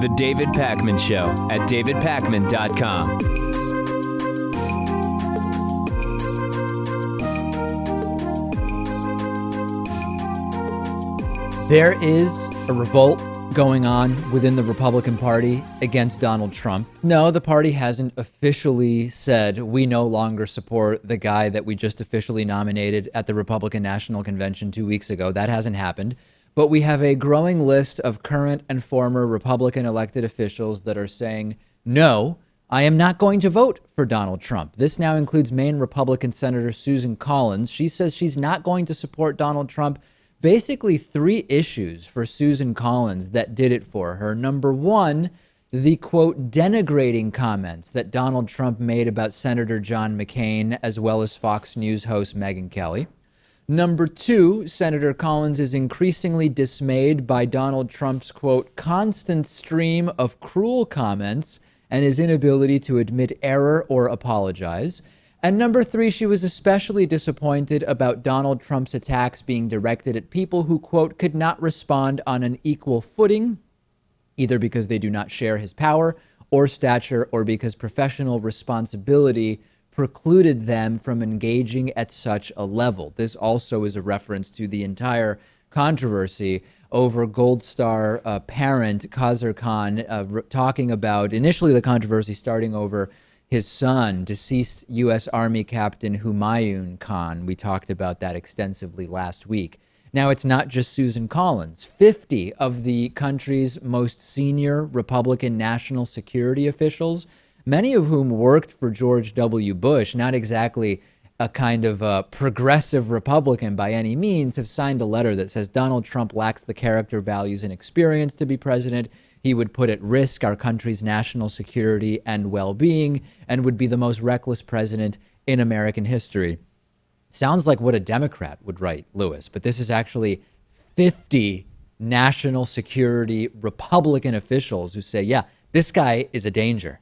The David Pakman Show at davidpakman.com. There is a revolt going on within the Republican Party against Donald Trump. No, the party hasn't officially said we no longer support the guy that we just officially nominated at the Republican National Convention 2 weeks ago. That hasn't happened. But we have a growing list of current and former Republican elected officials that are saying, no, I am not going to vote for Donald Trump. This now includes Maine Republican Senator Susan Collins. She says she's not going to support Donald Trump. Basically, three issues for Susan Collins that did it for her. Number one, the, quote, denigrating comments that Donald Trump made about Senator John McCain, as well as Fox News host Megyn Kelly. Number two, Senator Collins is increasingly dismayed by Donald Trump's, quote, constant stream of cruel comments and his inability to admit error or apologize. And number three, she was especially disappointed about Donald Trump's attacks being directed at people who, quote, could not respond on an equal footing, either because they do not share his power or stature or because professional responsibility precluded them from engaging at such a level. This also is a reference to the entire controversy over Gold Star parent Khazar Khan talking about initially the controversy starting over his son, deceased U.S. Army Captain Humayun Khan. We talked about that extensively last week. Now, it's not just Susan Collins. 50 of the country's most senior Republican national security officials, many of whom worked for George W. Bush, not exactly a kind of a progressive Republican by any means, have signed a letter that says Donald Trump lacks the character, values, and experience to be president. He would put at risk our country's national security and well-being and would be the most reckless president in American history. Sounds like what a Democrat would write, Lewis, but this is actually 50 national security Republican officials who say, yeah, this guy is a danger.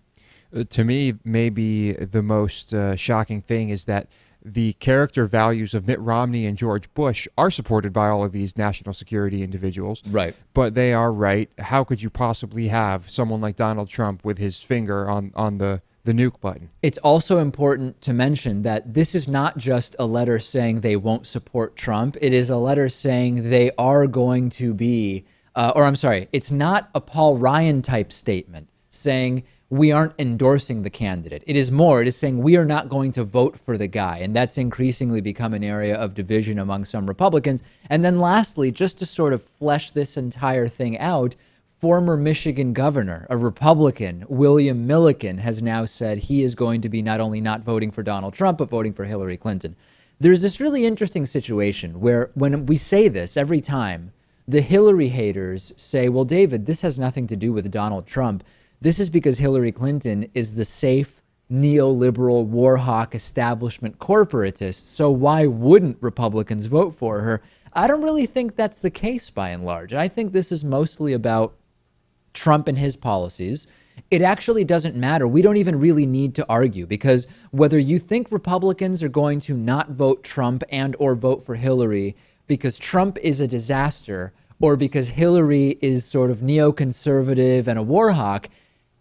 To me, maybe the most shocking thing is that the character values of Mitt Romney and George Bush are supported by all of these national security individuals. Right. But they are right. How could you possibly have someone like Donald Trump with his finger on the nuke button? It's also important to mention that this is not just a letter saying they won't support Trump. It is a letter saying they are going to be, it's not a Paul Ryan type statement saying we aren't endorsing the candidate. It is saying we are not going to vote for the guy. And that's increasingly become an area of division among some Republicans. And then lastly, just to sort of flesh this entire thing out, former Michigan governor, a Republican, William Milliken, has now said he is going to be not only not voting for Donald Trump, but voting for Hillary Clinton. There's this really interesting situation where when we say this every time, the Hillary haters say, well, David, this has nothing to do with Donald Trump. This is because Hillary Clinton is the safe, neoliberal, war hawk establishment corporatist. So why wouldn't Republicans vote for her? I don't really think that's the case by and large. I think this is mostly about Trump and his policies. It actually doesn't matter. We don't even really need to argue, because whether you think Republicans are going to not vote Trump and or vote for Hillary because Trump is a disaster or because Hillary is sort of neoconservative and a war hawk,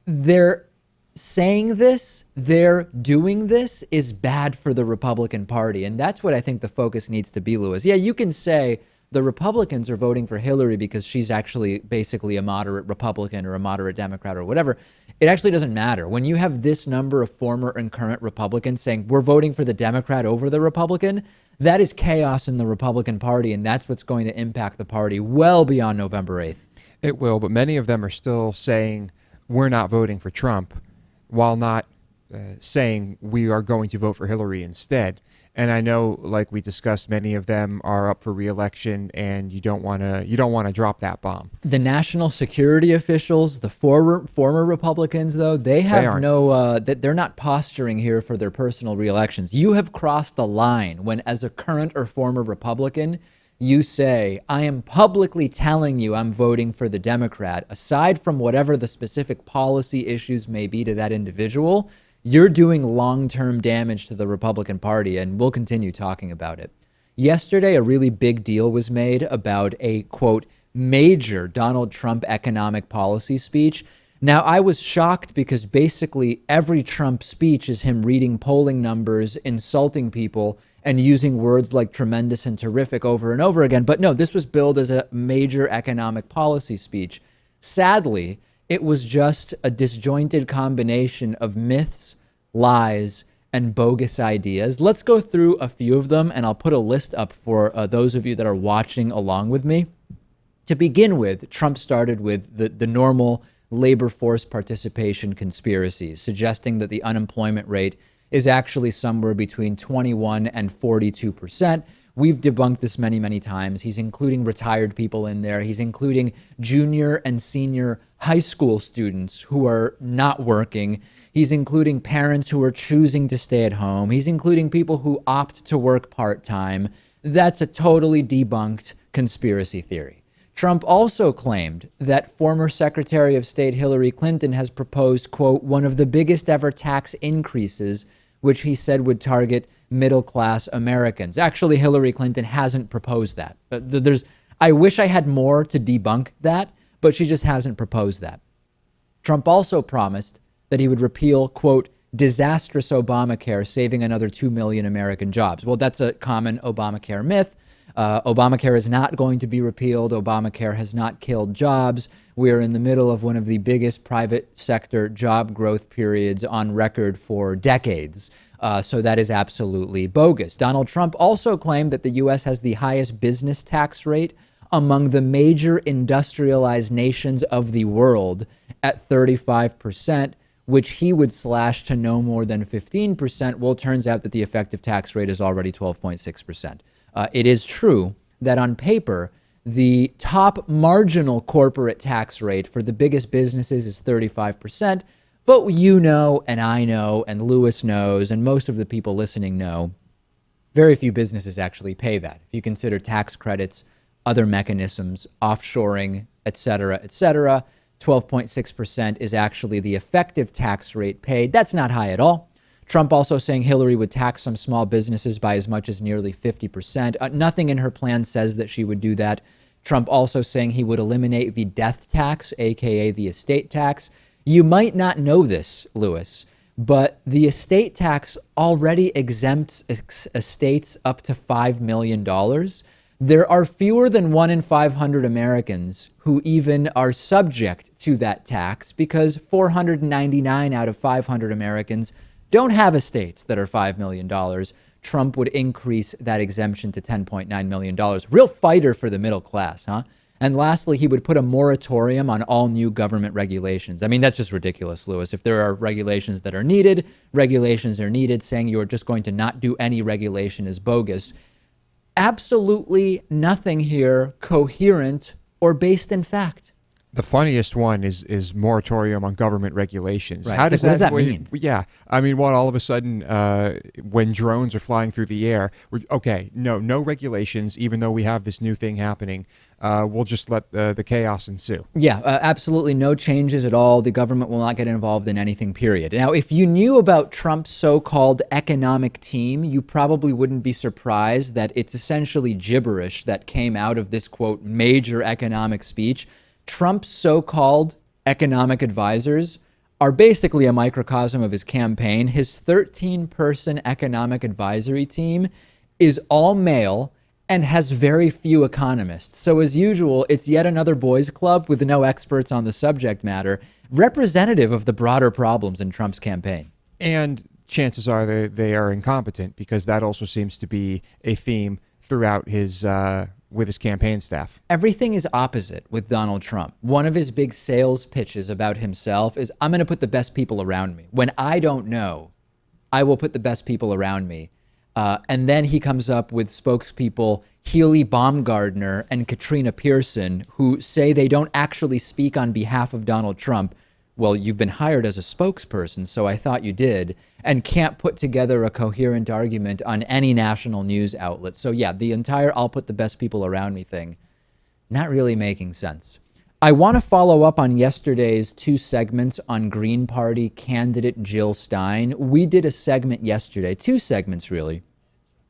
they're saying this, they're doing this is bad for the Republican Party. And that's what I think the focus needs to be, Lewis. Yeah, you can say the Republicans are voting for Hillary because she's actually basically a moderate Republican or a moderate Democrat or whatever. It actually doesn't matter. When you have this number of former and current Republicans saying we're voting for the Democrat over the Republican, that is chaos in the Republican Party. And that's what's going to impact the party well beyond November 8th. It will, but many of them are still saying we're not voting for Trump, while not saying we are going to vote for Hillary instead. And I know, like we discussed, many of them are up for re-election, and you don't want to drop that bomb. The national security officials, the former Republicans, though, they're not posturing here for their personal re-elections. You have crossed the line when, as a current or former Republican, you say, I am publicly telling you I'm voting for the Democrat. Aside from whatever the specific policy issues may be to that individual, you're doing long-term damage to the Republican Party, and we'll continue talking about it. Yesterday, a really big deal was made about a, quote, major Donald Trump economic policy speech. Now, I was shocked because basically every Trump speech is him reading polling numbers, insulting people, and using words like tremendous and terrific over and over again. But no, this was billed as a major economic policy speech. Sadly, it was just a disjointed combination of myths, lies, and bogus ideas. Let's go through a few of them, and I'll put a list up for those of you that are watching along with me. To begin with, Trump started with the normal labor force participation conspiracies, suggesting that the unemployment rate is actually somewhere between 21 and 42%. We've debunked this many, many times. He's including retired people in there. He's including junior and senior high school students who are not working. He's including parents who are choosing to stay at home. He's including people who opt to work part-time. That's a totally debunked conspiracy theory. Trump also claimed that former Secretary of State Hillary Clinton has proposed, quote, one of the biggest ever tax increases, which he said would target middle-class Americans. Actually, Hillary Clinton hasn't proposed that. I wish I had more to debunk that, but she just hasn't proposed that. Trump also promised that he would repeal, quote, disastrous Obamacare, saving another 2 million American jobs. Well, that's a common Obamacare myth. Obamacare is not going to be repealed. Obamacare has not killed jobs. We are in the middle of one of the biggest private sector job growth periods on record for decades. So that is absolutely bogus. Donald Trump also claimed that the U.S. has the highest business tax rate among the major industrialized nations of the world at 35%, which he would slash to no more than 15%. Well, it turns out that the effective tax rate is already 12.6%. It is true that on paper, the top marginal corporate tax rate for the biggest businesses is 35%. But you know, and I know, and Lewis knows, and most of the people listening know, very few businesses actually pay that. If you consider tax credits, other mechanisms, offshoring, et cetera, 12.6% is actually the effective tax rate paid. That's not high at all. Trump also saying Hillary would tax some small businesses by as much as nearly 50%. Nothing in her plan says that she would do that. Trump also saying he would eliminate the death tax, aka the estate tax. You might not know this, Lewis, but the estate tax already exempts estates up to $5 million. There are fewer than 1 in 500 Americans who even are subject to that tax because 499 out of 500 Americans don't have estates that are $5 million. Trump would increase that exemption to $10.9 million. Real fighter for the middle class, huh? And lastly, he would put a moratorium on all new government regulations. I mean, that's just ridiculous, Lewis. If there are regulations that are needed, regulations are needed. Saying you're just going to not do any regulation is bogus. Absolutely nothing here coherent or based in fact. The funniest one is moratorium on government regulations. Right. How does that mean? Yeah. I mean, what all of a sudden, when drones are flying through the air, no regulations, even though we have this new thing happening. We'll just let the chaos ensue. Yeah, absolutely no changes at all. The government will not get involved in anything, period. Now, if you knew about Trump's so-called economic team, you probably wouldn't be surprised that it's essentially gibberish that came out of this, quote, major economic speech. Trump's so-called economic advisors are basically a microcosm of his campaign. His 13-person economic advisory team is all male and has very few economists. So as usual, it's yet another boys club with no experts on the subject matter, representative of the broader problems in Trump's campaign. And chances are they are incompetent, because that also seems to be a theme throughout his with his campaign staff. Everything is opposite with Donald Trump. One of his big sales pitches about himself is, I'm going to put the best people around me. When I don't know, I will put the best people around me. And then he comes up with spokespeople Healy Baumgardner and Katrina Pearson, who say they don't actually speak on behalf of Donald Trump. Well, you've been hired as a spokesperson, so I thought you did, and can't put together a coherent argument on any national news outlet. So yeah, the entire I'll put the best people around me thing, not really making sense. I want to follow up on yesterday's 2 segments on Green Party candidate Jill Stein. We did a segment yesterday, 2 segments really,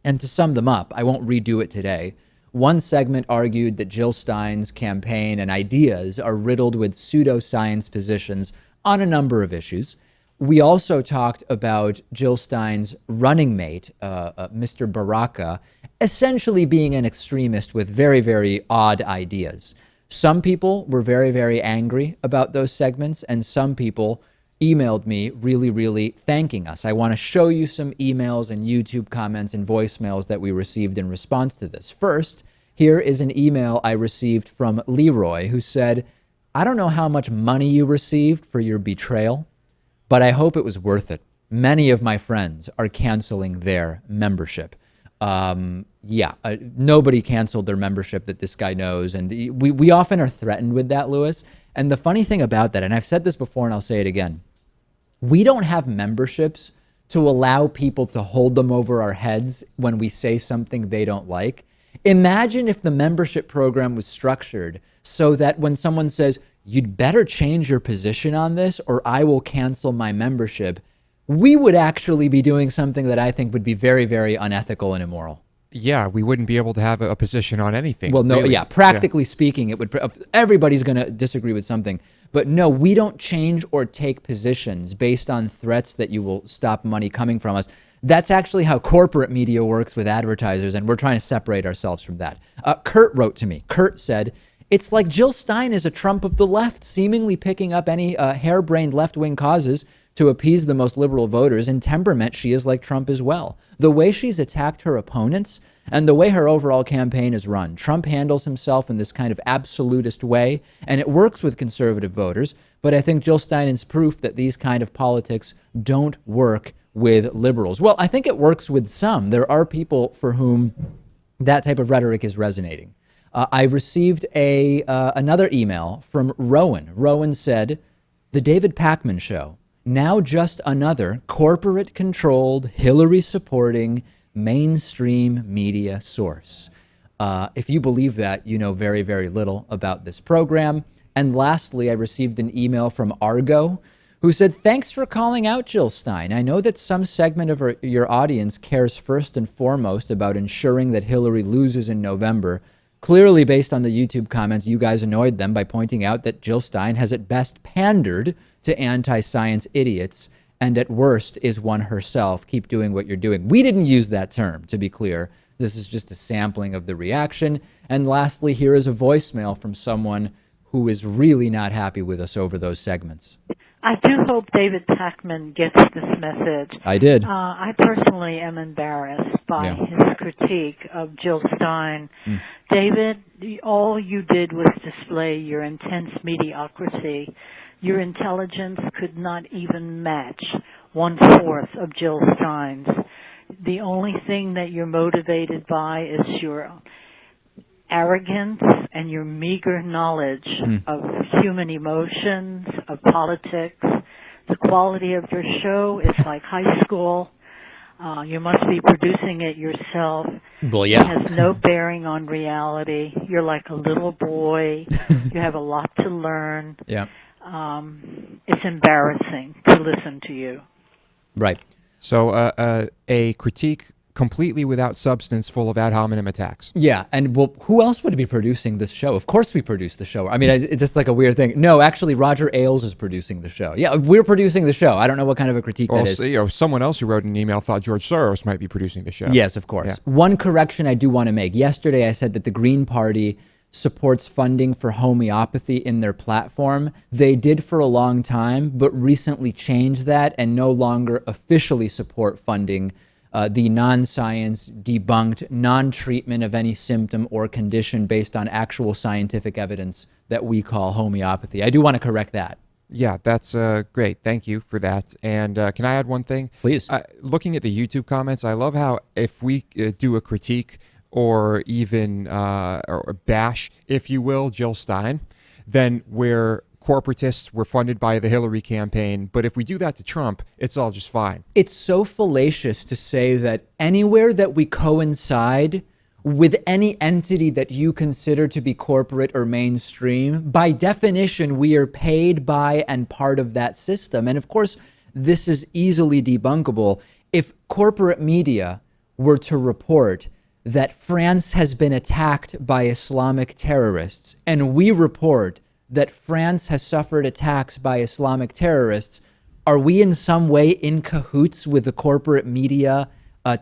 and to sum them up, I won't redo it today. One segment argued that Jill Stein's campaign and ideas are riddled with pseudoscience positions on a number of issues. We also talked about Jill Stein's running mate, Mr. Baraka, essentially being an extremist with very, very odd ideas. Some people were very, very angry about those segments, and some people emailed me really, really thanking us. I want to show you some emails and YouTube comments and voicemails that we received in response to this. First, here is an email I received from Leroy, who said, "I don't know how much money you received for your betrayal, but I hope it was worth it. Many of my friends are canceling their membership." Nobody canceled their membership that this guy knows. And we often are threatened with that, Lewis. And the funny thing about that, and I've said this before and I'll say it again, we don't have memberships to allow people to hold them over our heads when we say something they don't like. Imagine if the membership program was structured so that when someone says, "You'd better change your position on this or I will cancel my membership," we would actually be doing something that I think would be very, very unethical and immoral. Yeah, we wouldn't be able to have a position on anything. Well, no, really. practically speaking, it would. Everybody's going to disagree with something. But no, we don't change or take positions based on threats that you will stop money coming from us. That's actually how corporate media works with advertisers, and we're trying to separate ourselves from that. Kurt wrote to me. Kurt said, "It's like Jill Stein is a Trump of the left, seemingly picking up any harebrained left-wing causes to appease the most liberal voters. In temperament, she is like Trump as well. The way she's attacked her opponents and the way her overall campaign is run. Trump handles himself in this kind of absolutist way, and it works with conservative voters. But I think Jill Stein is proof that these kind of politics don't work with liberals." Well, I think it works with some. There are people for whom that type of rhetoric is resonating. I received another email from Rowan. Rowan said, "The David Pakman Show, now just another corporate-controlled, Hillary-supporting, mainstream media source." If you believe that, you know very, very little about this program. And lastly, I received an email from Argo, who said, "Thanks for calling out Jill Stein. I know that some segment of your audience cares first and foremost about ensuring that Hillary loses in November. Clearly, based on the YouTube comments, you guys annoyed them by pointing out that Jill Stein has at best pandered to anti-science idiots and at worst is one herself. Keep doing what you're doing." We didn't use that term, to be clear. This is just a sampling of the reaction. And lastly, here is a voicemail from someone who is really not happy with us over those segments. I do hope David Pakman gets this message. I did. I personally am embarrassed by his critique of Jill Stein. David, all you did was display your intense mediocrity. Your intelligence could not even match 1/4 of Jill Stein's. The only thing that you're motivated by is your arrogance and your meager knowledge of human emotions, of politics. The quality of your show is like high school. You must be producing it yourself. Well, yeah. It has no bearing on reality. You're like a little boy. You have a lot to learn. Yeah. It's embarrassing to listen to you. Right. So a critique completely without substance, full of ad hominem attacks. Yeah, and well, who else would be producing this show? Of course we produce the show. I mean, it's just like a weird thing. No, actually, Roger Ailes is producing the show. Yeah, we're producing the show. I don't know what kind of a critique that is. You know, someone else who wrote an email thought George Soros might be producing the show. Yes, of course. Yeah. One correction I do want to make. Yesterday I said that the Green Party supports funding for homeopathy in their platform. They did for a long time, but recently changed that and no longer officially support funding the non-science, debunked, non-treatment of any symptom or condition based on actual scientific evidence that we call homeopathy. I do want to correct that. Yeah, that's great. Thank you for that. And can I add one thing? Please. Looking at the YouTube comments, I love how if we do a critique or even or bash, if you will, Jill Stein, then we're corporatists, we're funded by the Hillary campaign. But if we do that to Trump, it's all just fine. It's so fallacious to say that anywhere that we coincide with any entity that you consider to be corporate or mainstream, by definition, we are paid by and part of that system. And of course, this is easily debunkable. If corporate media were to report that France has been attacked by Islamic terrorists, and we report that France has suffered attacks by Islamic terrorists, are we in some way in cahoots with the corporate media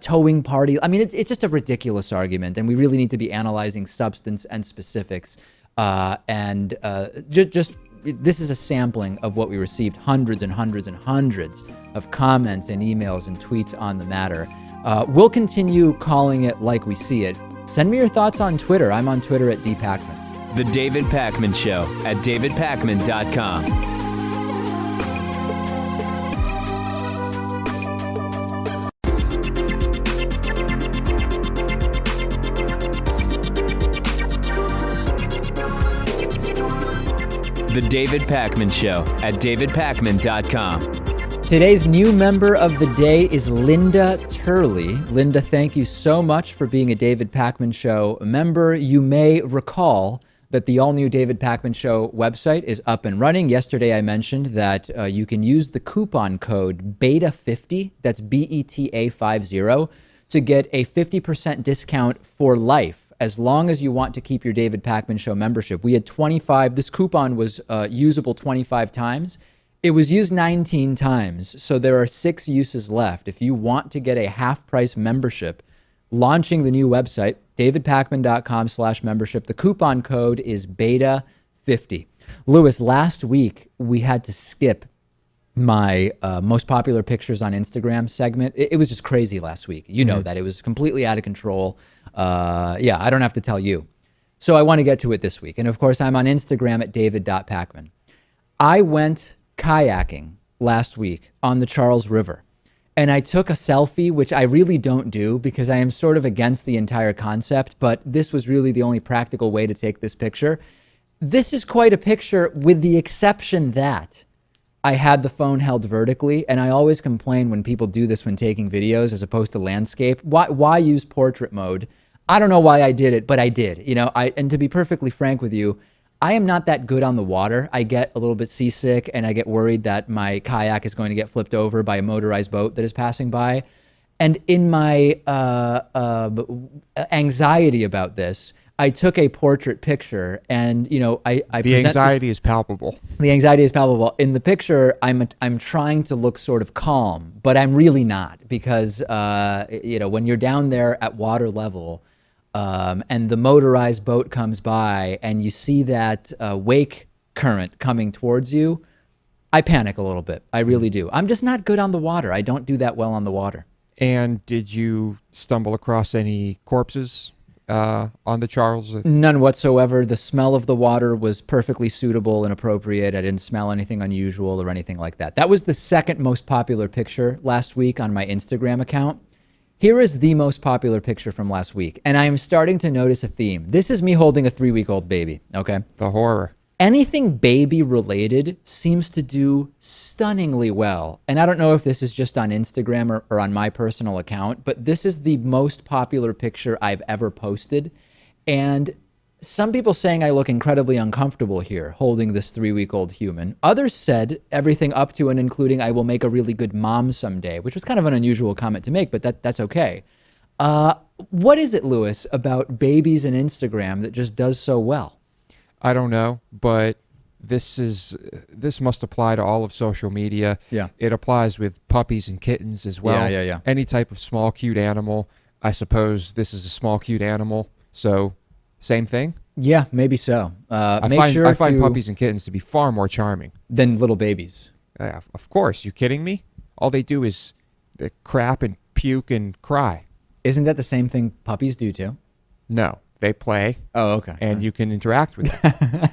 towing party? I mean, it's just a ridiculous argument, and we really need to be analyzing substance and specifics. This is a sampling of what we received, hundreds and hundreds and hundreds of comments and emails and tweets on the matter. We'll continue calling it like we see it. Send me your thoughts on Twitter. I'm on Twitter at @dpacman. The David Pakman Show at davidpakman.com. The David Pakman Show at davidpakman.com. Today's new member of the day is Linda Turley. Linda, thank you so much for being a David Pakman Show member. You may recall that the all-new David Pakman Show website is up and running. Yesterday I mentioned that you can use the coupon code BETA50, that's BETA50, to get a 50% discount for life, as long as you want to keep your David Pakman Show membership. We had 25, this coupon was usable 25 times. It was used 19 times, so there are 6 uses left. If you want to get a half-price membership, launching the new website, davidpakman.com/membership, the coupon code is BETA50. Lewis, last week we had to skip my most popular pictures on Instagram segment. It was just crazy last week. You know that. It was completely out of control. Yeah, I don't have to tell you. So I want to get to it this week. And of course, I'm on Instagram at david.pacman. I went kayaking last week on the Charles River, and I took a selfie, which I really don't do because I am sort of against the entire concept, but this was really the only practical way to take this picture. This is quite a picture, with the exception that I had the phone held vertically, and I always complain when people do this when taking videos as opposed to landscape. Why use portrait mode? I don't know why I did it, but I did. You know, and to be perfectly frank with you, I am not that good on the water. I get a little bit seasick, and I get worried that my kayak is going to get flipped over by a motorized boat that is passing by. And in my anxiety about this, I took a portrait picture, and the anxiety is palpable. The anxiety is palpable. In the picture, I'm trying to look sort of calm, but I'm really not, because when you're down there at water level, and the motorized boat comes by, and you see that wake current coming towards you, I panic a little bit. I really do. I'm just not good on the water. I don't do that well on the water. And did you stumble across any corpses on the Charles? None whatsoever. The smell of the water was perfectly suitable and appropriate. I didn't smell anything unusual or anything like that. That was the second most popular picture last week on my Instagram account. Here is the most popular picture from last week, and I am starting to notice a theme. This is me holding a 3-week-old baby, okay? The horror. Anything baby related seems to do stunningly well. And I don't know if this is just on Instagram or on my personal account, but this is the most popular picture I've ever posted. And some people saying I look incredibly uncomfortable here holding this 3-week-old human. Others said everything up to and including I will make a really good mom someday, which was kind of an unusual comment to make, but that's okay. What is it, Lewis, about babies and Instagram that just does so well? I don't know, but this must apply to all of social media. Yeah. It applies with puppies and kittens as well. Yeah. Any type of small, cute animal. I suppose this is a small, cute animal. So, same thing? Yeah, maybe so. I find puppies and kittens to be far more charming than little babies. Of course. You kidding me? All they do is crap and puke and cry. Isn't that the same thing puppies do too? No. They play. Oh, okay. And you can interact with them.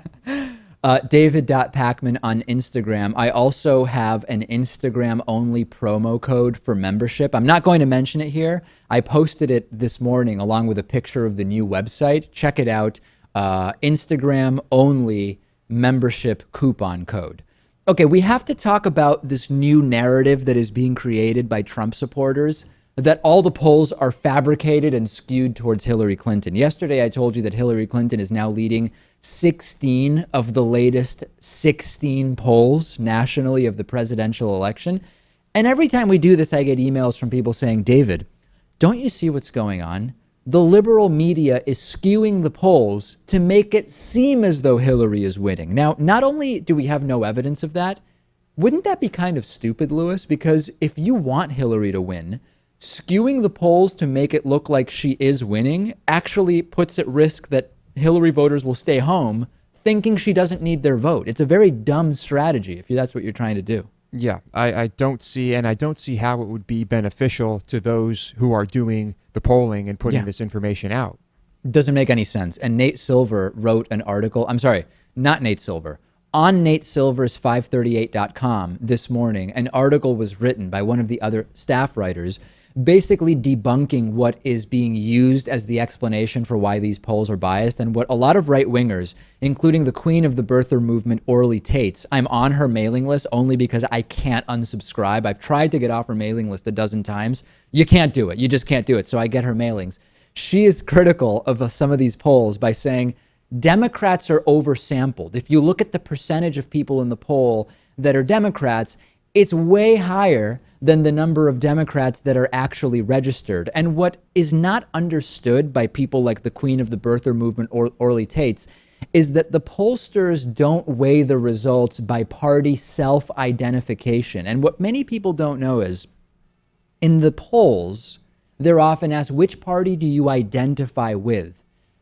David.Pacman on Instagram. I also have an Instagram-only promo code for membership. I'm not going to mention it here. I posted it this morning along with a picture of the new website. Check it out. Instagram-only membership coupon code. Okay, we have to talk about this new narrative that is being created by Trump supporters. that all the polls are fabricated and skewed towards Hillary Clinton. Yesterday, I told you that Hillary Clinton is now leading 16 of the latest 16 polls nationally of the presidential election. And every time we do this, I get emails from people saying, David, don't you see what's going on? The liberal media is skewing the polls to make it seem as though Hillary is winning. Now, not only do we have no evidence of that, wouldn't that be kind of stupid, Lewis? Because if you want Hillary to win, skewing the polls to make it look like she is winning actually puts at risk that Hillary voters will stay home thinking she doesn't need their vote. It's a very dumb strategy if that's what you're trying to do. Yeah, I don't see how it would be beneficial to those who are doing the polling and putting this information out. Doesn't make any sense. And Nate Silver wrote an article. I'm sorry, not Nate Silver. On Nate Silver's 538.com this morning, an article was written by one of the other staff writers basically debunking what is being used as the explanation for why these polls are biased, and what a lot of right-wingers, including the queen of the birther movement, Orly Tates, I'm on her mailing list only because I can't unsubscribe. I've tried to get off her mailing list a dozen times. You can't do it. You just can't do it. So I get her mailings. She is critical of some of these polls by saying Democrats are oversampled. If you look at the percentage of people in the poll that are Democrats, it's way higher than the number of Democrats that are actually registered. And what is not understood by people like the queen of the birther movement, Orly Tates, is that the pollsters don't weigh the results by party self-identification. And what many people don't know is, in the polls, they're often asked, which party do you identify with?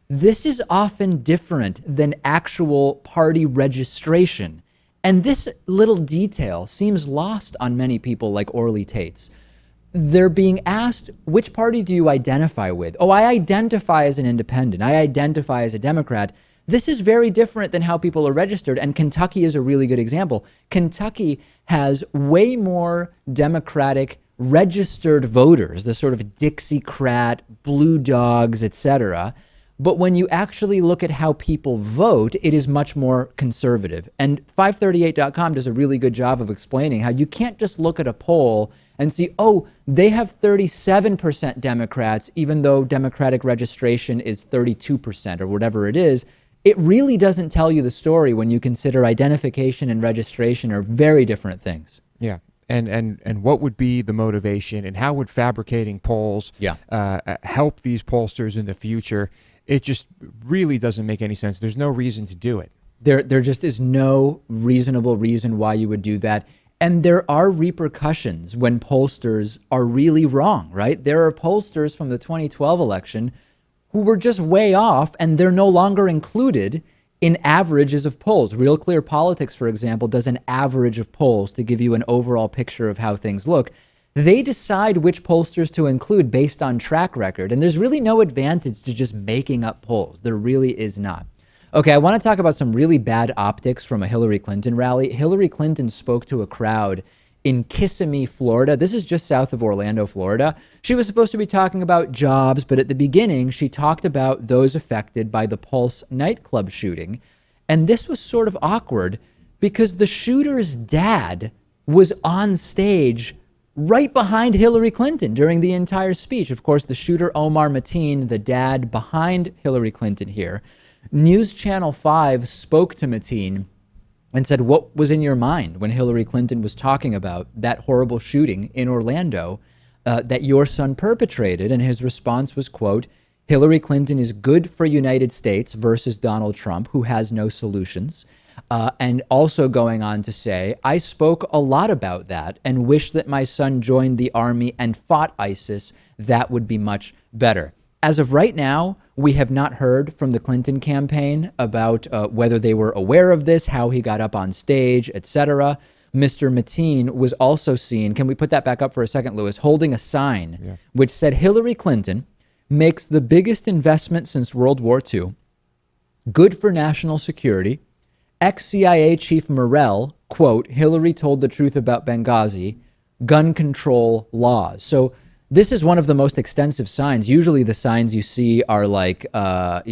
This is often different than actual party registration. And this little detail seems lost on many people like Orly Tates. They're being asked, which party do you identify with? Oh, I identify as an independent. I identify as a Democrat. This is very different than how people are registered. And Kentucky is a really good example. Kentucky has way more Democratic registered voters, the sort of Dixiecrat, Blue Dogs, etc. But when you actually look at how people vote, it is much more conservative. And 538.com does a really good job of explaining how you can't just look at a poll and see, oh, they have 37% Democrats, even though Democratic registration is 32% or whatever it is. It really doesn't tell you the story when you consider identification and registration are very different things. Yeah. And what would be the motivation, and how would fabricating polls help these pollsters in the future? It just really doesn't make any sense. There's no reason to do it. There just is no reasonable reason why you would do that. And there are repercussions when pollsters are really wrong, right? There are pollsters from the 2012 election who were just way off, and they're no longer included in averages of polls. Real Clear Politics, for example, does an average of polls to give you an overall picture of how things look. They decide which pollsters to include based on track record, and there's really no advantage to just making up polls. There really is not. Okay, I want to talk about some really bad optics from a Hillary Clinton rally. Hillary Clinton spoke to a crowd in Kissimmee, Florida. This is just south of Orlando, Florida. She was supposed to be talking about jobs, but at the beginning, she talked about those affected by the Pulse nightclub shooting. And this was sort of awkward because the shooter's dad was on stage right behind Hillary Clinton during the entire speech. Of course, the shooter, Omar Mateen, the dad behind Hillary Clinton here. News Channel 5 spoke to Mateen and said, what was in your mind when Hillary Clinton was talking about that horrible shooting in Orlando that your son perpetrated? And his response was, quote, Hillary Clinton is good for United States versus Donald Trump, who has no solutions. And also going on to say, I spoke a lot about that and wish that my son joined the army and fought ISIS. That would be much better. As of right now, we have not heard from the Clinton campaign about whether they were aware of this, how he got up on stage, etc. Mr. Mateen was also seen, can we put that back up for a second, Lewis, holding a sign which said Hillary Clinton makes the biggest investment since World War II, good for national security. Ex-CIA Chief Morell, quote, Hillary told the truth about Benghazi, gun control laws. So this is one of the most extensive signs. Usually the signs you see are like, I'm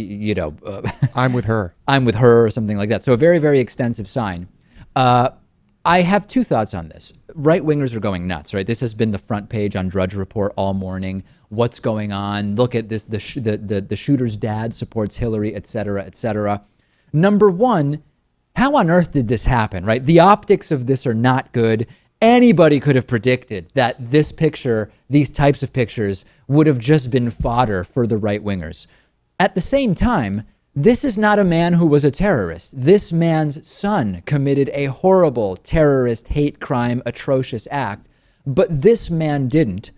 with her. I'm with her or something like that. So a very, very extensive sign. I have two thoughts on this. Right-wingers are going nuts, right? This has been the front page on Drudge Report all morning. What's going on? Look at this. The shooter's dad supports Hillary, et cetera, et cetera. Number one, how on earth did this happen, right? The optics of this are not good. Anybody could have predicted that this picture, these types of pictures, would have just been fodder for the right-wingers. At the same time, this is not a man who was a terrorist. This man's son committed a horrible terrorist hate crime, atrocious act, but this man didn't.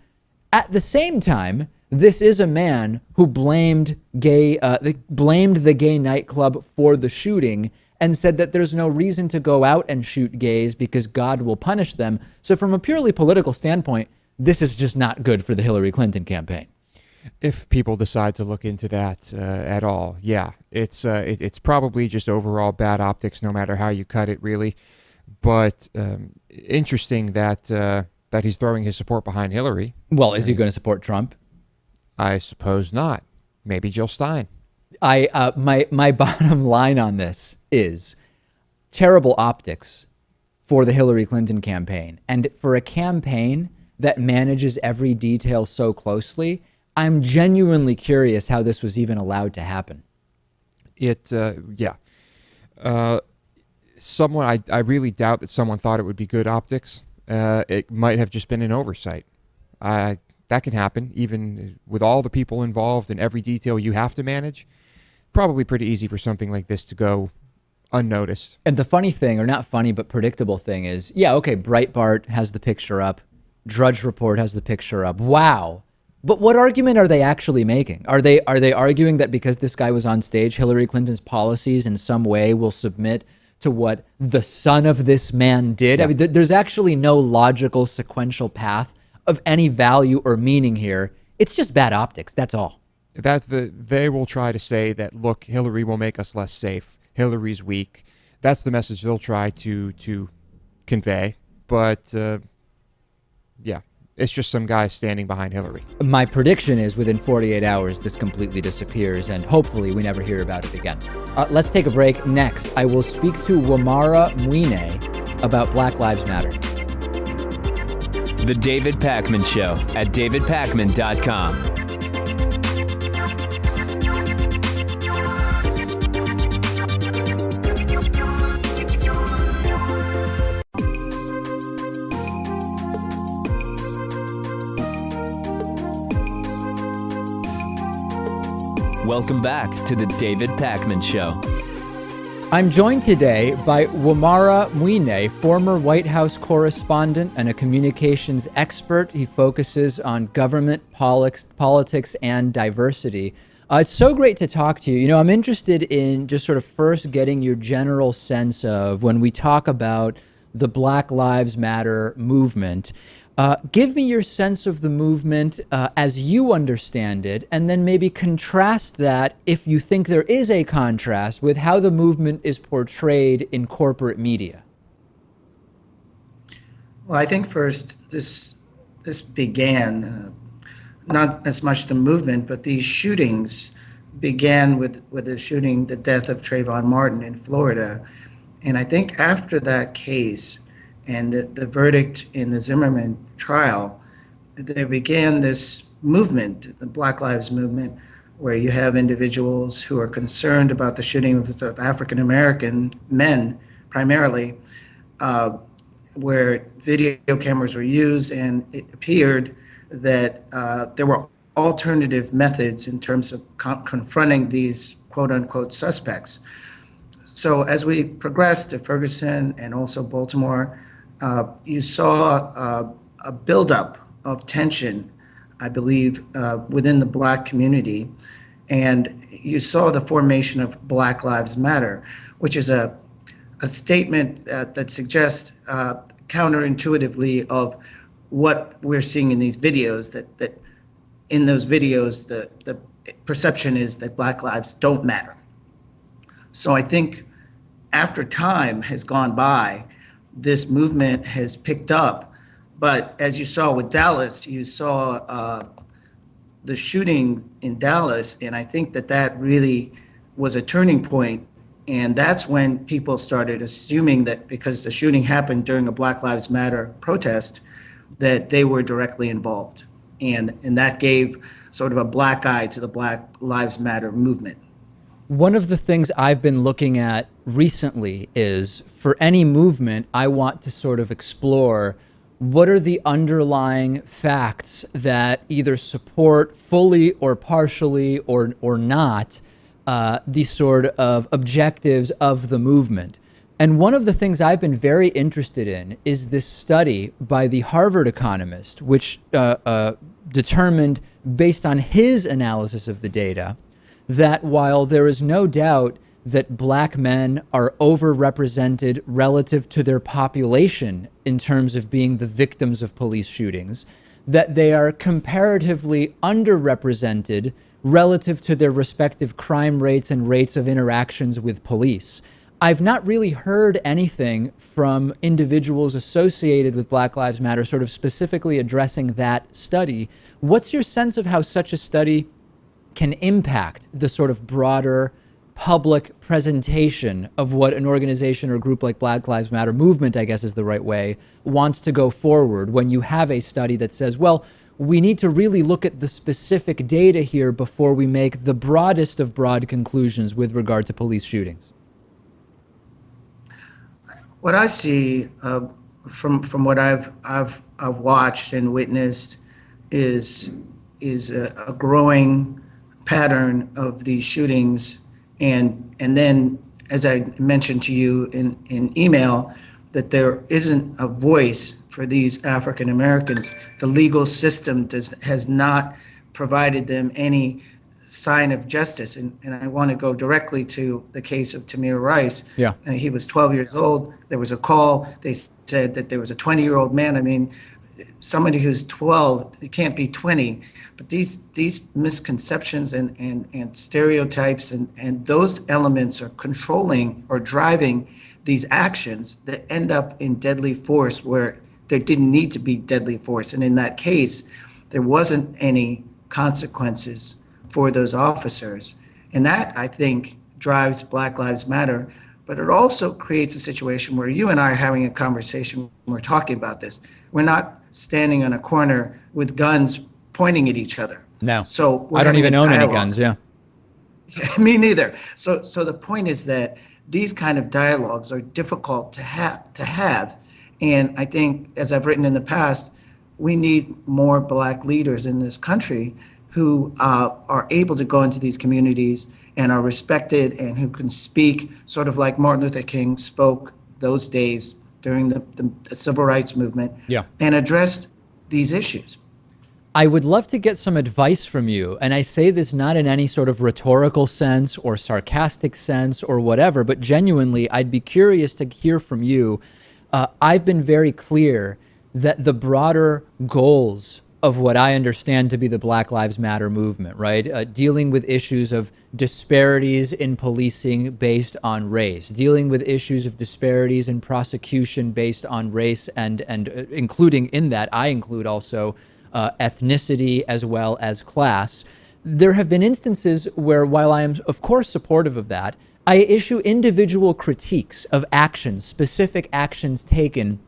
At the same time, this is a man who blamed the gay nightclub for the shooting and said that there's no reason to go out and shoot gays because God will punish them. So from a purely political standpoint, this is just not good for the Hillary Clinton campaign. If people decide to look into that at all, yeah, it's probably just overall bad optics, no matter how you cut it, really. But interesting that he's throwing his support behind Hillary. Well, is he going to support Trump? I suppose not. Maybe Jill Stein. My bottom line on this is terrible optics for the Hillary Clinton campaign, and for a campaign that manages every detail so closely. I'm genuinely curious how this was even allowed to happen. Someone, I really doubt that someone thought it would be good optics. It might have just been an oversight. That can happen, even with all the people involved and every detail you have to manage. Probably pretty easy for something like this to go unnoticed. And the funny thing, or not funny, but predictable thing is, yeah, okay, Breitbart has the picture up. Drudge Report has the picture up. Wow. But what argument are they actually making? Are they arguing that because this guy was on stage, Hillary Clinton's policies in some way will submit to what the son of this man did? Yeah. I mean, there's actually no logical sequential path of any value or meaning here. It's just bad optics. That's all. They will try to say that, look, Hillary will make us less safe. Hillary's weak. That's the message they'll try to convey. But yeah. It's just some guy standing behind Hillary. My prediction is within 48 hours, this completely disappears, and hopefully we never hear about it again. Let's take a break. Next, I will speak to Wamara Mwine about Black Lives Matter. The David Pakman Show at davidpakman.com. Welcome back to the David Pakman Show. I'm joined today by Wamara Mwine, former White House correspondent and a communications expert. He focuses on government, politics, and diversity. It's so great to talk to you. You know, I'm interested in just sort of first getting your general sense of when we talk about the Black Lives Matter movement. Give me your sense of the movement as you understand it, and then maybe contrast that, if you think there is a contrast, with how the movement is portrayed in corporate media. Well, I think first this began, not as much the movement, but these shootings began with the death of Trayvon Martin in Florida. And I think after that case, and the verdict in the Zimmerman trial, there began this movement, the Black Lives Movement, where you have individuals who are concerned about the shooting of African American men, primarily, where video cameras were used, and it appeared that there were alternative methods in terms of confronting these quote-unquote suspects. So as we progressed to Ferguson and also Baltimore, you saw a buildup of tension, I believe, within the Black community, and you saw the formation of Black Lives Matter, which is a statement that suggests counterintuitively of what we're seeing in these videos, that in those videos the perception is that Black lives don't matter. So I think after time has gone by, this movement has picked up. But as you saw with Dallas, you saw the shooting in Dallas, and I think that really was a turning point And that's when people started assuming that because the shooting happened during a Black Lives Matter protest, that they were directly involved. And that gave sort of a black eye to the Black Lives Matter movement. One of the things I've been looking at recently is for any movement, I want to sort of explore what are the underlying facts that either support fully or partially or not the sort of objectives of the movement. And one of the things I've been very interested in is this study by the Harvard economist, which determined, based on his analysis of the data, that while there is no doubt that black men are overrepresented relative to their population in terms of being the victims of police shootings, that they are comparatively underrepresented relative to their respective crime rates and rates of interactions with police. I've not really heard anything from individuals associated with Black Lives Matter sort of specifically addressing that study. What's your sense of how such a study can impact the sort of broader public presentation of what an organization or group like Black Lives Matter movement, I guess is the right way, wants to go forward when you have a study that says, well, we need to really look at the specific data here before we make the broadest of broad conclusions with regard to police shootings? What I see from what I've watched and witnessed is a growing pattern of these shootings, and then, as I mentioned to you in email, that there isn't a voice for these African Americans. The legal system has not provided them any sign of justice. And I want to go directly to the case of Tamir Rice. Yeah. He was 12 years old. There was a call. They said that there was a 20-year-old man. I mean, somebody who's 12, it can't be 20. But these misconceptions and stereotypes and those elements are controlling or driving these actions that end up in deadly force where there didn't need to be deadly force. And in that case, there wasn't any consequences for those officers. And that, I think, drives Black Lives Matter. But it also creates a situation where you and I are having a conversation when we're talking about this. We're not standing on a corner with guns pointing at each other. No. So I don't even own any guns, yeah. Me neither. So the point is that these kind of dialogues are difficult to have. And I think, as I've written in the past, we need more Black leaders in this country who are able to go into these communities and are respected and who can speak sort of like Martin Luther King spoke those days during the civil rights movement, yeah, and address these issues. I would love to get some advice from you, and I say this not in any sort of rhetorical sense or sarcastic sense or whatever, but genuinely, I'd be curious to hear from you. I've been very clear that the broader goals of what I understand to be the Black Lives Matter movement, right? Dealing with issues of disparities in policing based on race, dealing with issues of disparities in prosecution based on race, and including in that, I include also ethnicity as well as class. There have been instances where, while I am of course supportive of that, I issue individual critiques of actions, specific actions taken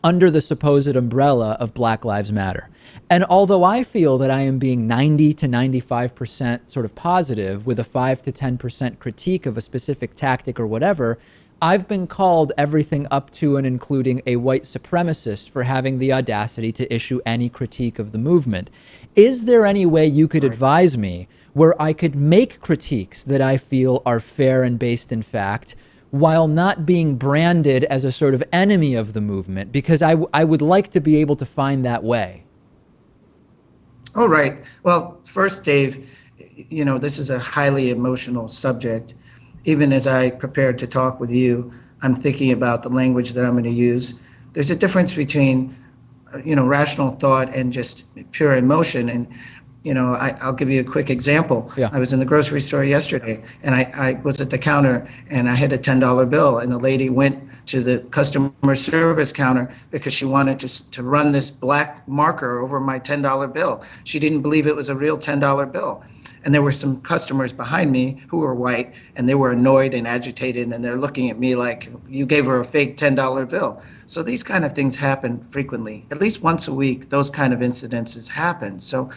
under the supposed umbrella of Black Lives Matter. And although I feel that I am being 90 to 95% sort of positive with a 5 to 10% critique of a specific tactic or whatever, I've been called everything up to and including a white supremacist for having the audacity to issue any critique of the movement. Is there any way you could advise me where I could make critiques that I feel are fair and based in fact, while not being branded as a sort of enemy of the movement? Because I would like to be able to find that way. All right. Well, first, Dave, you know, this is a highly emotional subject. Even as I prepared to talk with you, I'm thinking about the language that I'm going to use. There's a difference between, rational thought and just pure emotion. And, I'll give you a quick example. Yeah. I was in the grocery store yesterday, and I was at the counter, and I had a $10 bill, and the lady went to the customer service counter because she wanted to run this black marker over my $10 bill. She didn't believe it was a real $10 bill. And there were some customers behind me who were white, and they were annoyed and agitated, and they're looking at me like, you gave her a fake $10 bill. So these kind of things happen frequently. At least once a week, those kind of incidences happen. So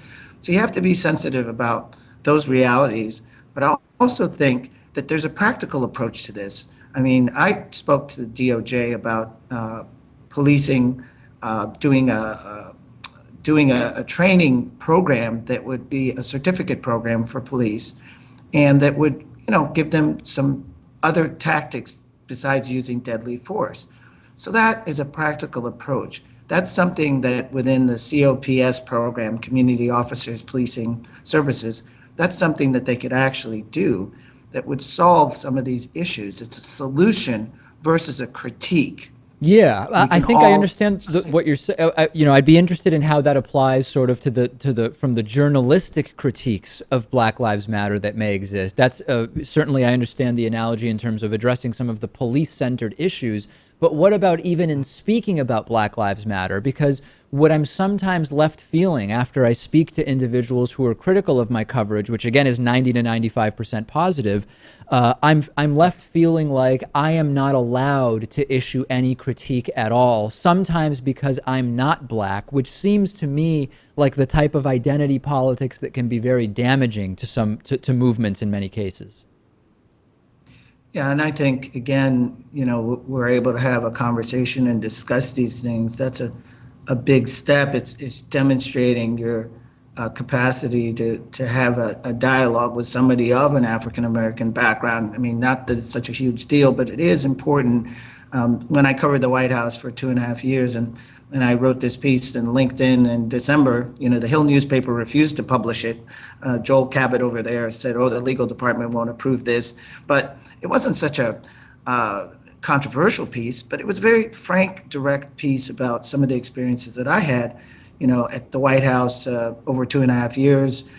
you have to be sensitive about those realities. But I also think that there's a practical approach to this. I mean, I spoke to the DOJ about policing, doing a training program that would be a certificate program for police, and that would, give them some other tactics besides using deadly force. So that is a practical approach. That's something that within the COPS program, Community Officers Policing Services, that's something that they could actually do that would solve some of these issues. It's a solution versus a critique. Yeah, I think I understand what you're saying. I'd be interested in how that applies sort of to the from the journalistic critiques of Black Lives Matter that may exist. That's certainly, I understand the analogy in terms of addressing some of the police-centered issues. But what about even in speaking about Black Lives Matter? Because what I'm sometimes left feeling after I speak to individuals who are critical of my coverage, which again is 90 to 95% positive, I'm left feeling like I am not allowed to issue any critique at all, sometimes because I'm not Black, which seems to me like the type of identity politics that can be very damaging to movements in many cases. Yeah, and I think, again, we're able to have a conversation and discuss these things. That's a big step. It's demonstrating your capacity to have a dialogue with somebody of an African-American background. I mean, not that it's such a huge deal, but it is important. When I covered the White House for 2.5 years, and I wrote this piece in LinkedIn in December, the Hill newspaper refused to publish it. Joel Cabot over there said, the legal department won't approve this. But it wasn't such a controversial piece, but it was a very frank, direct piece about some of the experiences that I had, at the White House over 2.5 years.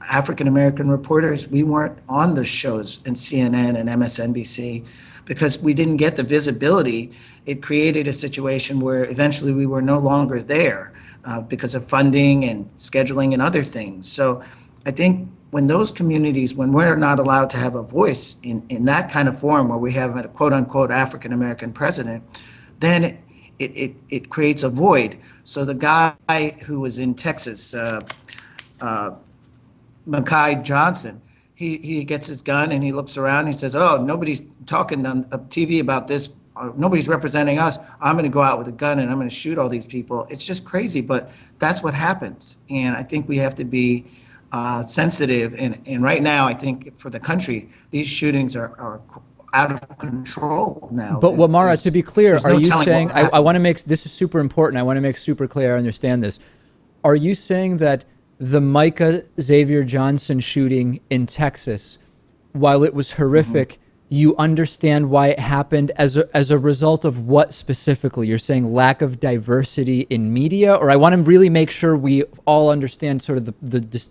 African-American reporters, we weren't on the shows in CNN and MSNBC because we didn't get the visibility. It created a situation where eventually we were no longer there because of funding and scheduling and other things. So I think when those communities, when we're not allowed to have a voice in that kind of forum where we have a quote unquote African-American president, then it creates a void. So the guy who was in Texas, Makai Johnson, he gets his gun and he looks around and he says, nobody's talking on TV about this. Nobody's representing us. I'm going to go out with a gun and I'm going to shoot all these people. It's just crazy, but that's what happens. And I think we have to be sensitive. And right now, I think for the country, these shootings are out of control now. But Wamara, to be clear, are you saying, I want to make, this is super important. I want to make super clear I understand this. Are you saying that the Micah Xavier Johnson shooting in Texas, while it was horrific, you understand why it happened as a result of what specifically? You're saying lack of diversity in media, or I want to really make sure we all understand sort of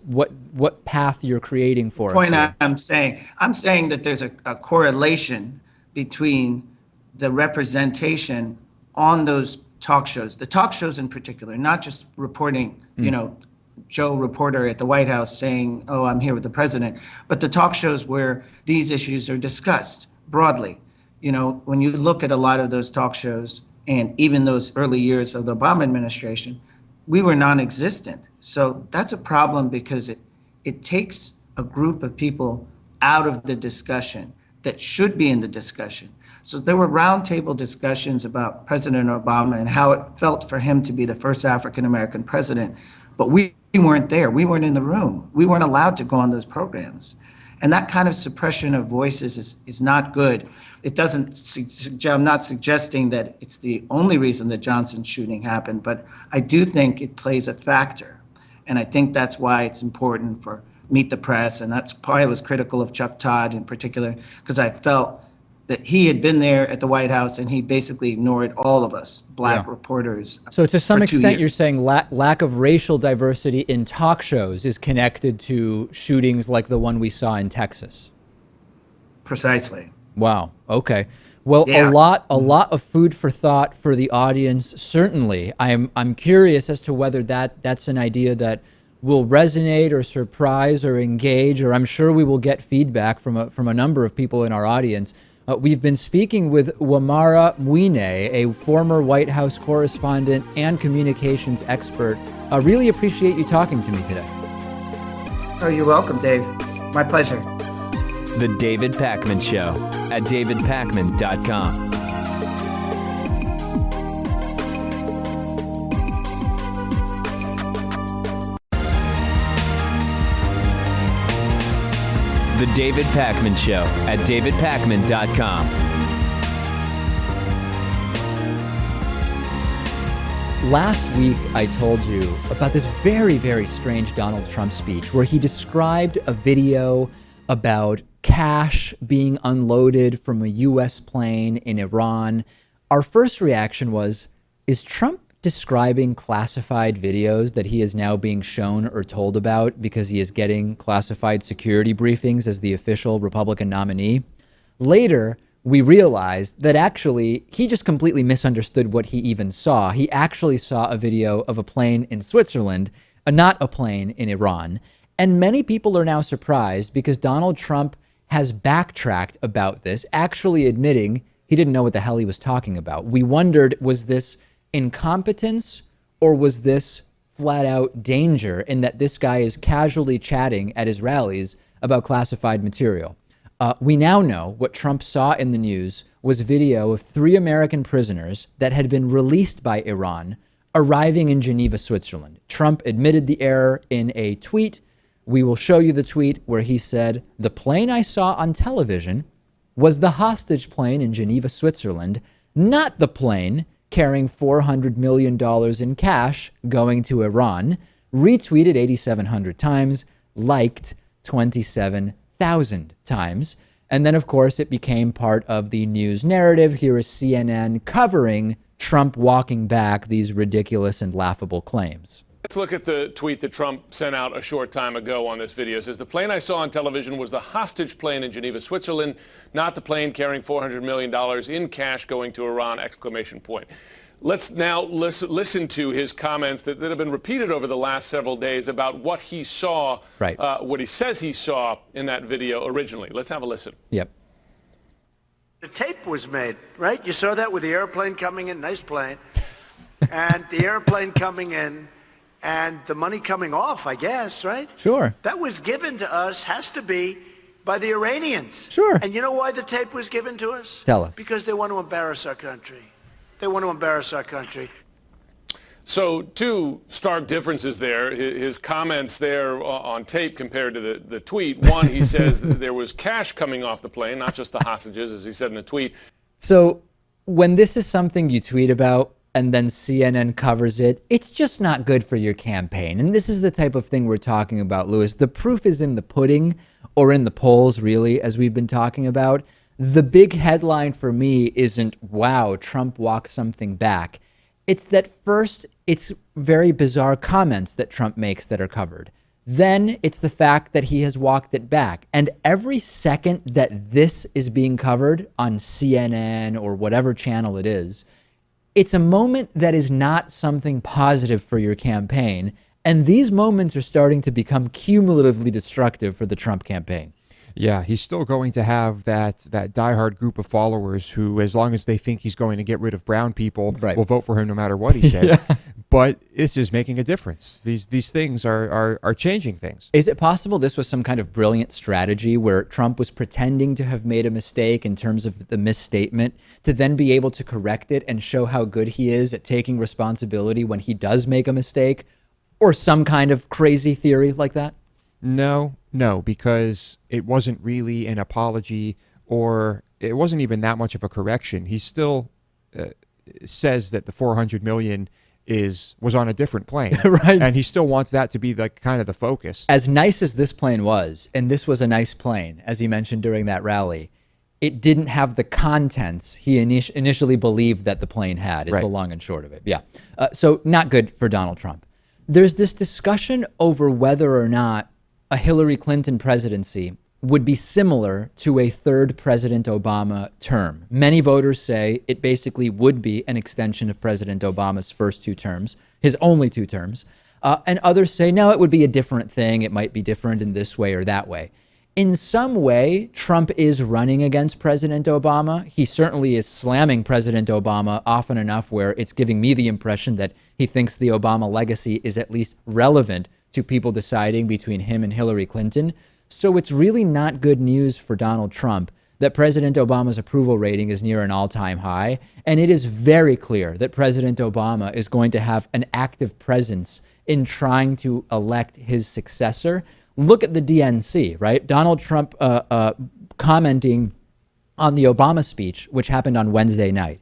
what path you're creating for us. Point I'm saying that there's a correlation between the representation on those talk shows, the talk shows in particular, not just reporting, Joe reporter at the White House saying, I'm here with the president, but the talk shows where these issues are discussed broadly. When you look at a lot of those talk shows and even those early years of the Obama administration, we were non-existent. So that's a problem because it takes a group of people out of the discussion that should be in the discussion. So there were roundtable discussions about President Obama and how it felt for him to be the first African-American president, but we weren't there. We weren't in the room. We weren't allowed to go on those programs. And that kind of suppression of voices is not good. It doesn't, I'm not suggesting that it's the only reason the Johnson shooting happened, but I do think it plays a factor. And I think that's why it's important for Meet the Press, and that's why I was critical of Chuck Todd in particular, because I felt that he had been there at the White House and he basically ignored all of us, Black reporters. So to some extent, you're saying lack of racial diversity in talk shows is connected to shootings like the one we saw in Texas. Precisely. Wow. Okay. Well, a lot of food for thought for the audience. Certainly, I'm curious as to whether that's an idea that will resonate or surprise or engage, or I'm sure we will get feedback from a number of people in our audience. We've been speaking with Wamara Mwine, a former White House correspondent and communications expert. I really appreciate you talking to me today. Oh, you're welcome, Dave. My pleasure. The David Pakman Show at davidpakman.com. The David Pakman Show at davidpakman.com. Last week, I told you about this very, very strange Donald Trump speech where he described a video about cash being unloaded from a U.S. plane in Iran. Our first reaction was, is Trump describing classified videos that he is now being shown or told about because he is getting classified security briefings as the official Republican nominee? Later, we realized that actually he just completely misunderstood what he even saw. He actually saw a video of a plane in Switzerland, not a plane in Iran. And many people are now surprised because Donald Trump has backtracked about this, actually admitting he didn't know what the hell he was talking about. We wondered, was this incompetence or was this flat out danger in that this guy is casually chatting at his rallies about classified material? We now know what Trump saw in the news was video of 3 American prisoners that had been released by Iran arriving in Geneva, Switzerland. Trump admitted the error in a tweet. We will show you the tweet where he said, "The plane I saw on television was the hostage plane in Geneva, Switzerland, not the plane carrying $400 million in cash going to Iran," retweeted 8,700 times, liked 27,000 times. And then, of course, it became part of the news narrative. Here is CNN covering Trump walking back these ridiculous and laughable claims. Let's look at the tweet that Trump sent out a short time ago on this video. It says, "The plane I saw on television was the hostage plane in Geneva, Switzerland, not the plane carrying $400 million in cash going to Iran!" Exclamation point. Let's now listen to his comments that have been repeated over the last several days about what he saw, right. What he says he saw in that video originally. Let's have a listen. Yep. The tape was made, right? You saw that with the airplane coming in, nice plane, and the airplane coming in, and the money coming off, I guess, right? Sure. That was given to us, has to be, by the Iranians. Sure. And you know why the tape was given to us? Tell us. Because they want to embarrass our country. They want to embarrass our country. So 2 stark differences there. His comments there on tape compared to the tweet. One, he says that there was cash coming off the plane, not just the hostages, as he said in the tweet. So when this is something you tweet about and then CNN covers it, it's just not good for your campaign. And this is the type of thing we're talking about, Louis. The proof is in the pudding, or in the polls, really, as we've been talking about. The big headline for me isn't, wow, Trump walked something back. It's that first, it's very bizarre comments that Trump makes that are covered. Then it's the fact that he has walked it back. And every second that this is being covered on CNN or whatever channel it is, it's a moment that is not something positive for your campaign. And these moments are starting to become cumulatively destructive for the Trump campaign. Yeah, he's still going to have that diehard group of followers who, as long as they think he's going to get rid of brown people, right, will vote for him no matter what he says. Yeah. But it's just making a difference. These things are changing things. Is it possible this was some kind of brilliant strategy where Trump was pretending to have made a mistake in terms of the misstatement to then be able to correct it and show how good he is at taking responsibility when he does make a mistake, or some kind of crazy theory like that? No, because it wasn't really an apology, or it wasn't even that much of a correction. He still says that the $400 million was on a different plane, right? And he still wants that to be like kind of the focus. As nice as this plane was, and this was a nice plane, as he mentioned during that rally, it didn't have the contents he initially believed that the plane had, is right. The long and short of it. Yeah. So not good for Donald Trump. There's this discussion over whether or not a Hillary Clinton presidency would be similar to a third President Obama term. Many voters say it basically would be an extension of President Obama's first 2 terms, his only 2 terms. And others say, no, it would be a different thing. It might be different in this way or that way. In some way, Trump is running against President Obama. He certainly is slamming President Obama often enough where it's giving me the impression that he thinks the Obama legacy is at least relevant to people deciding between him and Hillary Clinton. So it's really not good news for Donald Trump that President Obama's approval rating is near an all-time high. And it is very clear that President Obama is going to have an active presence in trying to elect his successor. Look at the DNC, right? Donald Trump commenting on the Obama speech, which happened on Wednesday night.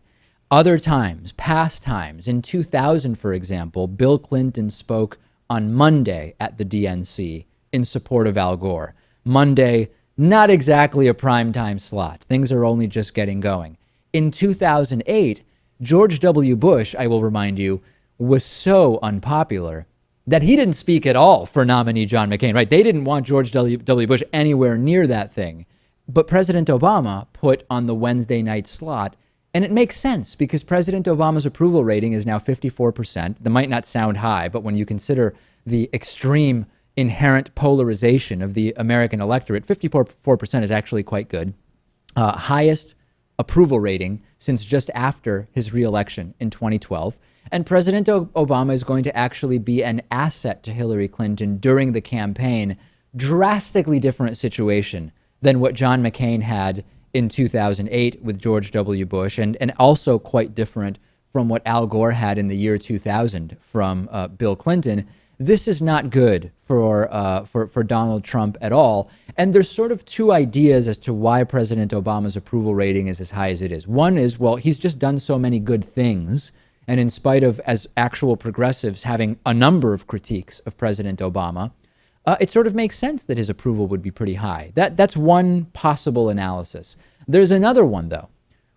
Other times, past times, in 2000, for example, Bill Clinton spoke on Monday at the DNC in support of Al Gore. Monday, not exactly a primetime slot. Things are only just getting going. In 2008, George W. Bush, I will remind you, was so unpopular that he didn't speak at all for nominee John McCain, right? They didn't want George W. Bush anywhere near that thing. But President Obama put on the Wednesday night slot, and it makes sense because President Obama's approval rating is now 54%. That might not sound high, but when you consider the extreme inherent polarization of the American electorate, 54% is actually quite good. Highest approval rating since just after his reelection in 2012. And President Obama is going to actually be an asset to Hillary Clinton during the campaign. Drastically different situation than what John McCain had in 2008 with George W. Bush, and also quite different from what Al Gore had in the year 2000 from Bill Clinton. This is not good for Donald Trump at all. And there's sort of two ideas as to why President Obama's approval rating is as high as it is. One is, well, he's just done so many good things. And in spite of, as actual progressives, having a number of critiques of President Obama, it sort of makes sense that his approval would be pretty high. That's one possible analysis. There's another one, though,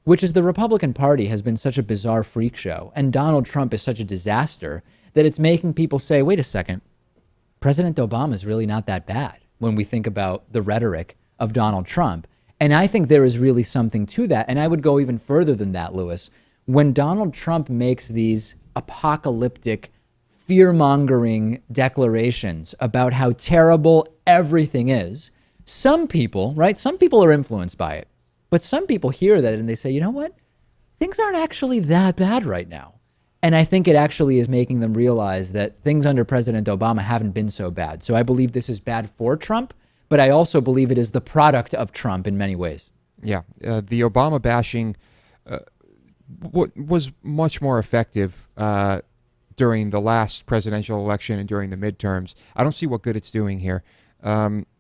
which is the Republican Party has been such a bizarre freak show, and Donald Trump is such a disaster that it's making people say, wait a second, President Obama is really not that bad when we think about the rhetoric of Donald Trump. And I think there is really something to that. And I would go even further than that, Lewis. When Donald Trump makes these apocalyptic, fear-mongering declarations about how terrible everything is, some people, right, some people are influenced by it, but some people hear that and they say, you know what, things aren't actually that bad right now. And I think it actually is making them realize that things under President Obama haven't been so bad. So I believe this is bad for Trump, but I also believe it is the product of Trump in many ways. Yeah, the Obama bashing was much more effective during the last presidential election and during the midterms. I don't see what good it's doing here.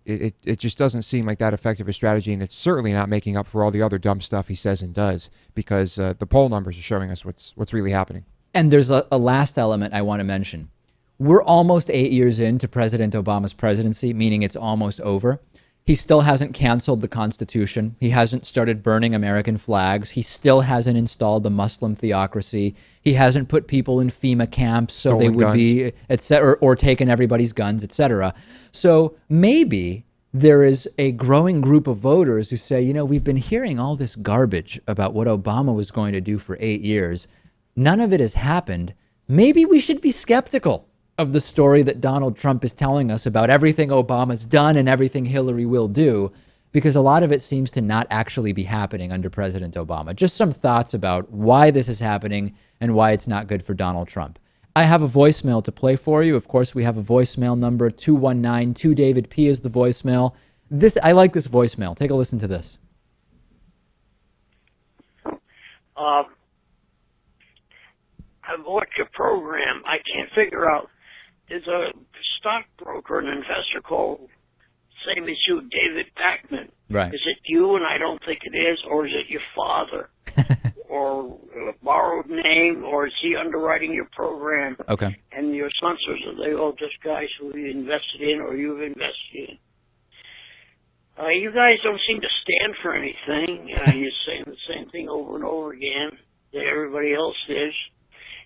It just doesn't seem like that effective a strategy, and it's certainly not making up for all the other dumb stuff he says and does, because the poll numbers are showing us what's really happening. And there's a last element I want to mention. We're almost 8 years into President Obama's presidency, meaning it's almost over. He still hasn't canceled the Constitution. He hasn't started burning American flags. He still hasn't installed the Muslim theocracy. He hasn't put people in FEMA camps so they would be, et cetera, or taken everybody's guns, et cetera. So maybe there is a growing group of voters who say, you know, we've been hearing all this garbage about what Obama was going to do for 8 years. None of it has happened. Maybe we should be skeptical of the story that Donald Trump is telling us about everything Obama's done and everything Hillary will do, because a lot of it seems to not actually be happening under President Obama. Just some thoughts about why this is happening and why it's not good for Donald Trump. I have a voicemail to play for you. Of course, we have a voicemail number, 219-2-DAVID-P is the voicemail. I like this voicemail. Take a listen to this. I watch your program. I can't figure out. There's a stockbroker, an investor called, same as you, David Pakman. Right. Is it you? And I don't think it is. Or is it your father? Or a borrowed name? Or is he underwriting your program? Okay. And your sponsors, are they all just guys who you invested in or you've invested in? You guys don't seem to stand for anything. You're saying the same thing over and over again that everybody else is.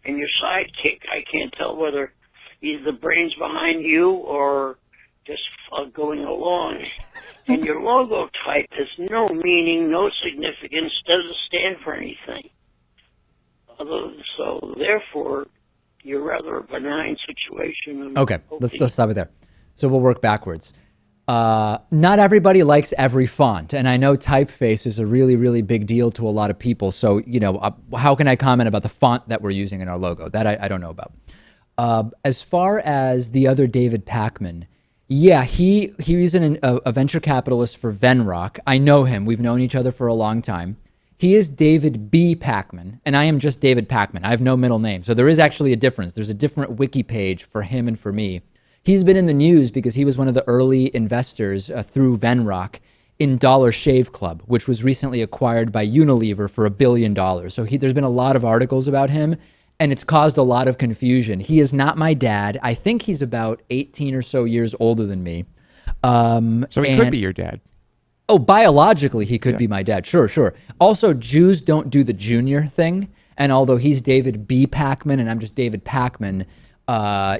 And your sidekick, I can't tell whether he's the brains behind you or just going along. And your logo type has no meaning, no significance, doesn't stand for anything. So therefore, you're rather a benign situation. Okay, let's stop it there. So we'll work backwards. Not everybody likes every font, and I know typeface is a really, really big deal to a lot of people. So, how can I comment about the font that we're using in our logo? That I don't know about. As far as the other David Pakman, yeah, he's a venture capitalist for Venrock. I know him. We've known each other for a long time. He is David B. Pakman, and I am just David Pakman. I have no middle name. So there is actually a difference. There's a different wiki page for him and for me. He's been in the news because he was one of the early investors through Venrock in Dollar Shave Club, which was recently acquired by Unilever for $1 billion. So there's been a lot of articles about him, and it's caused a lot of confusion. He is not my dad. I think he's about 18 or so years older than me. So he could be your dad. Oh, biologically, he could be my dad. Sure. Also, Jews don't do the junior thing. And although he's David B. Pakman and I'm just David Pakman,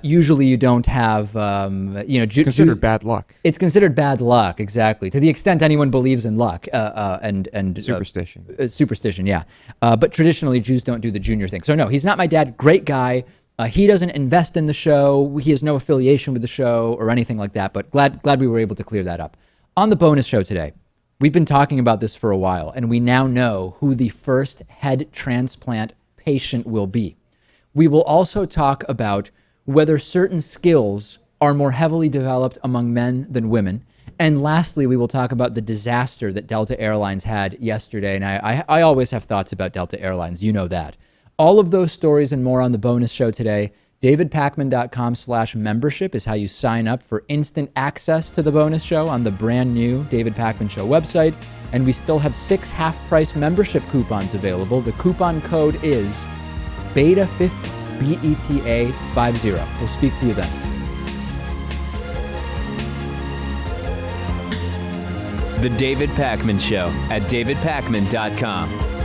usually you don't have, it's considered bad luck. It's considered bad luck, exactly. To the extent anyone believes in luck and superstition. Superstition, yeah. But traditionally, Jews don't do the junior thing. So no, he's not my dad. Great guy. He doesn't invest in the show. He has no affiliation with the show or anything like that. But glad we were able to clear that up. On the bonus show today, we've been talking about this for a while, and we now know who the first head transplant patient will be. We will also talk about whether certain skills are more heavily developed among men than women. And lastly, we will talk about the disaster that Delta Airlines had yesterday. And I always have thoughts about Delta Airlines. You know that. All of those stories and more on the bonus show today. DavidPakman.com/membership is how you sign up for instant access to the bonus show on the brand new David Pakman Show website. And we still have 6 half-price membership coupons available. The coupon code is BETA50, BETA50. We'll speak to you then. The David Pakman Show at davidpakman.com.